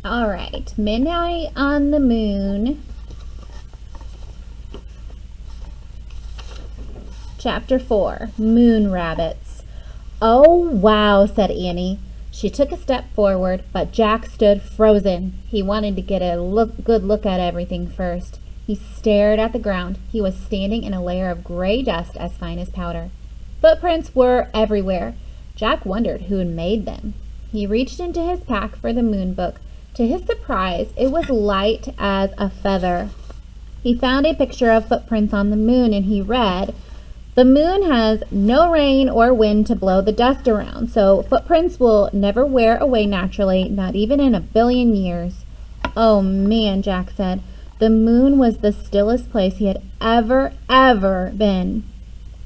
All right, Midnight on the Moon, Chapter 4, Moon Rabbits. Oh, wow, said Annie. She took a step forward, but Jack stood frozen. He wanted to get a good look at everything first. He stared at the ground. He was standing in a layer of gray dust as fine as powder. Footprints were everywhere. Jack wondered who had made them. He reached into his pack for the moon book. To his surprise, it was light as a feather. He found a picture of footprints on the moon, and he read, "The moon has no rain or wind to blow the dust around, so footprints will never wear away naturally, not even in 1,000,000,000 years." Oh man, Jack said. The moon was the stillest place he had ever been.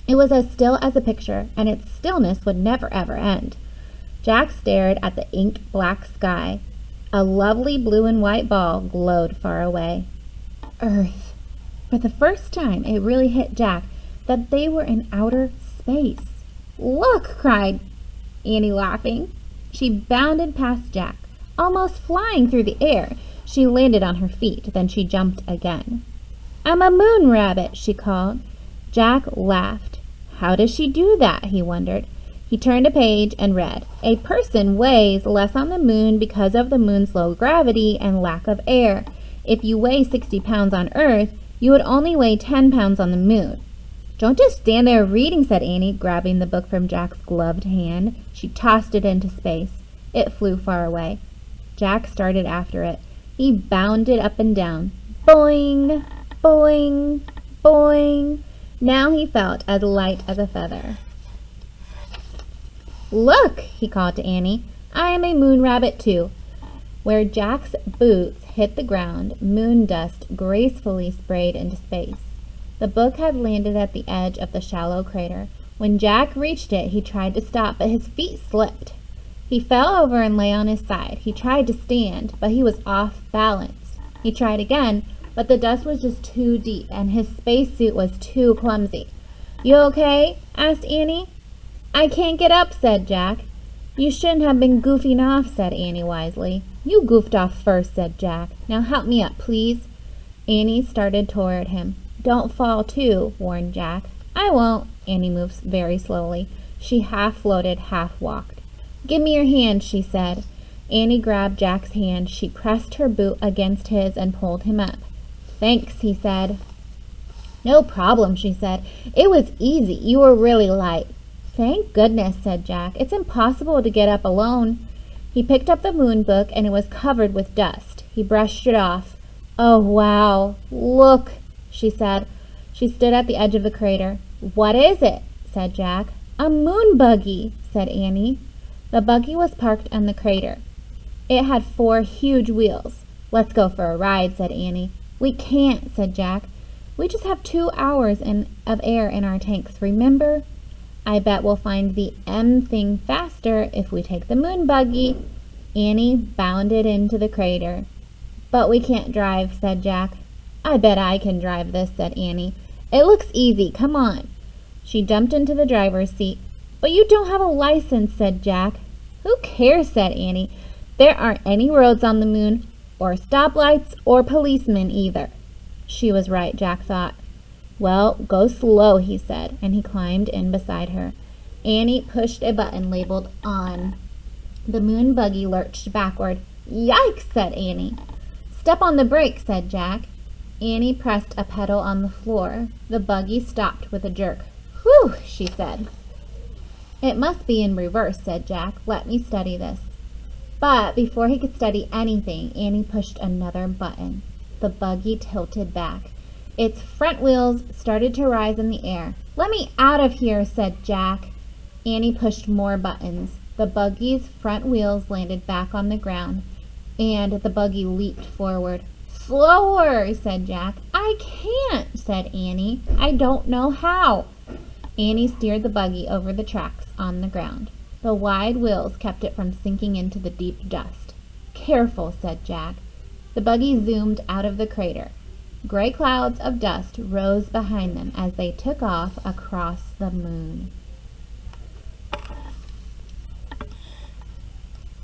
It was as still as a picture, and its stillness would never ever end. Jack stared at the ink-black sky. A lovely blue and white ball glowed far away. Earth. For the first time, it really hit Jack that they were in outer space. "Look!" cried Annie, laughing. She bounded past Jack, almost flying through the air. She landed on her feet, then she jumped again. "I'm a moon rabbit," she called. Jack laughed. How does she do that? He wondered. He turned a page and read, "A person weighs less on the moon because of the moon's low gravity and lack of air. If you weigh 60 pounds on Earth, you would only weigh 10 pounds on the moon." "Don't just stand there reading," said Annie, grabbing the book from Jack's gloved hand. She tossed it into space. It flew far away. Jack started after it. He bounded up and down. Boing, boing, boing. Now he felt as light as a feather. "Look," he called to Annie. "I am a moon rabbit too." Where Jack's boots hit the ground, moon dust gracefully sprayed into space. The book had landed at the edge of the shallow crater. When Jack reached it, he tried to stop, but his feet slipped. He fell over and lay on his side. He tried to stand, but he was off balance. He tried again, but the dust was just too deep, and his spacesuit was too clumsy. "You okay?" asked Annie. "I can't get up," said Jack. "You shouldn't have been goofing off," said Annie wisely. "You goofed off first," said Jack. "Now help me up, please." Annie started toward him. "Don't fall too," warned Jack. "I won't." Annie moved very slowly. She half floated, half walked. "Give me your hand," she said. Annie grabbed Jack's hand. She pressed her boot against his and pulled him up. "Thanks," he said. "No problem," she said. "It was easy. You were really light." "Thank goodness," said Jack. "It's impossible to get up alone." He picked up the moon book, and it was covered with dust. He brushed it off. "Oh, wow. Look," she said. She stood at the edge of the crater. "What is it?" said Jack. "A moon buggy," said Annie. The buggy was parked on the crater. It had 4 huge wheels. "Let's go for a ride," said Annie. "We can't," said Jack. "We just have 2 hours of air in our tanks, remember? I bet we'll find the M thing faster if we take the moon buggy." Annie bounded into the crater. "But we can't drive," said Jack. "I bet I can drive this," said Annie. "It looks easy. Come on." She jumped into the driver's seat. "But you don't have a license," said Jack. "Who cares?" said Annie. "There aren't any roads on the moon, or stoplights, or policemen either." She was right, Jack thought. "Well, go slow," he said, and he climbed in beside her. Annie pushed a button labeled "On." The moon buggy lurched backward. "Yikes," said Annie. "Step on the brake," said Jack. Annie pressed a pedal on the floor. The buggy stopped with a jerk. "Whew," she said. "It must be in reverse," said Jack. "Let me study this." But before he could study anything, Annie pushed another button. The buggy tilted back. Its front wheels started to rise in the air. "Let me out of here," said Jack. Annie pushed more buttons. The buggy's front wheels landed back on the ground, and the buggy leaped forward. "Slower," said Jack. "I can't," said Annie. "I don't know how." Annie steered the buggy over the tracks on the ground. The wide wheels kept it from sinking into the deep dust. "Careful," said Jack. The buggy zoomed out of the crater. Gray clouds of dust rose behind them as they took off across the moon.